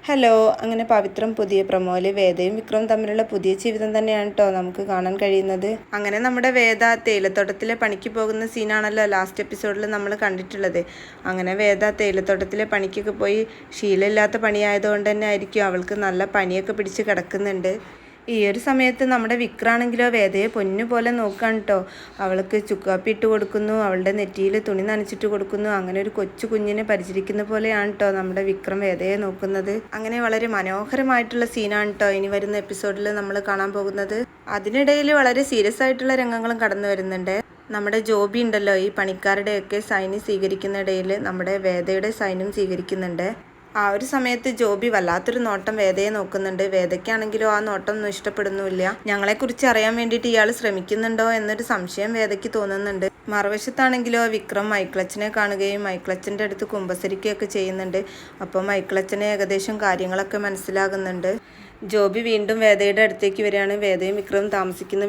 Hello, അങ്ങനെ പവിത്രം പുതിയ പ്രൊമോയില് വേദയും വിക്രവും തമ്മിലുള്ള പുതിയ ജീവിതം തന്നെയാണ് കേട്ടോ നമുക്ക് കാണാൻ കഴിയുന്നത്. അങ്ങനെ നമ്മുടെ വേദ തേയിലത്തോട്ടത്തിലെ പണിക്ക് പോകുന്ന സീനാണല്ലോ ലാസ്റ്റ് എപ്പിസോഡിൽ നമ്മൾ കണ്ടിട്ടുള്ളത്. അങ്ങനെ വേദ തേയിലത്തോട്ടത്തിലെ പണിക്കൊക്കെ പോയി ശീലമില്ലാത്ത പണിയായതുകൊണ്ട് തന്നെ ആയിരിക്കും അവൾക്ക് നല്ല പനിയൊക്കെ പിടിച്ച് കിടക്കുന്നുണ്ട്. ഈ ഒരു സമയത്ത് നമ്മുടെ വിക്രാണെങ്കിലോ വേദയെ പൊന്നുപോലെ നോക്കാൻ കേട്ടോ. അവൾക്ക് ചുക്കാപ്പി ഇട്ട് കൊടുക്കുന്നു, അവളുടെ നെറ്റിയിൽ തുണി നനച്ചിട്ട് കൊടുക്കുന്നു. അങ്ങനെ ഒരു കൊച്ചു കുഞ്ഞിനെ പരിചരിക്കുന്ന പോലെയാണ് കേട്ടോ നമ്മുടെ വിക്രം വേദയെ നോക്കുന്നത്. അങ്ങനെ വളരെ മനോഹരമായിട്ടുള്ള സീനാണ് കേട്ടോ ഇനി വരുന്ന എപ്പിസോഡിൽ നമ്മൾ കാണാൻ പോകുന്നത്. അതിനിടയിൽ വളരെ സീരിയസ് ആയിട്ടുള്ള രംഗങ്ങളും കടന്നു വരുന്നുണ്ട്. നമ്മുടെ ജോബി ഉണ്ടല്ലോ, ഈ പണിക്കാരുടെയൊക്കെ സൈന് സ്വീകരിക്കുന്ന ഇടയിൽ നമ്മുടെ വേദയുടെ സൈനും സ്വീകരിക്കുന്നുണ്ട്. ആ ഒരു സമയത്ത് ജോബി വല്ലാത്തൊരു നോട്ടം വേദയെ നോക്കുന്നുണ്ട്. വേദയ്ക്കാണെങ്കിലോ ആ നോട്ടം ഒന്നും ഇഷ്ടപ്പെടുന്നുമില്ല. ഞങ്ങളെക്കുറിച്ച് അറിയാൻ വേണ്ടിയിട്ട് ഇയാൾ ശ്രമിക്കുന്നുണ്ടോ എന്നൊരു സംശയം വേദയ്ക്ക് തോന്നുന്നുണ്ട്. മറുവശത്താണെങ്കിലോ വിക്രം മൈക്കിളച്ചനെ കാണുകയും മൈക്കിളച്ചൻ്റെ അടുത്ത് കുമ്പസരിക്കുകയൊക്കെ ചെയ്യുന്നുണ്ട്. അപ്പോൾ മൈക്കിളച്ചനെ ഏകദേശം കാര്യങ്ങളൊക്കെ മനസ്സിലാകുന്നുണ്ട്. ജോബി വീണ്ടും വേദയുടെ അടുത്തേക്ക് വരികയാണ്. വേദയും വിക്രവും താമസിക്കുന്ന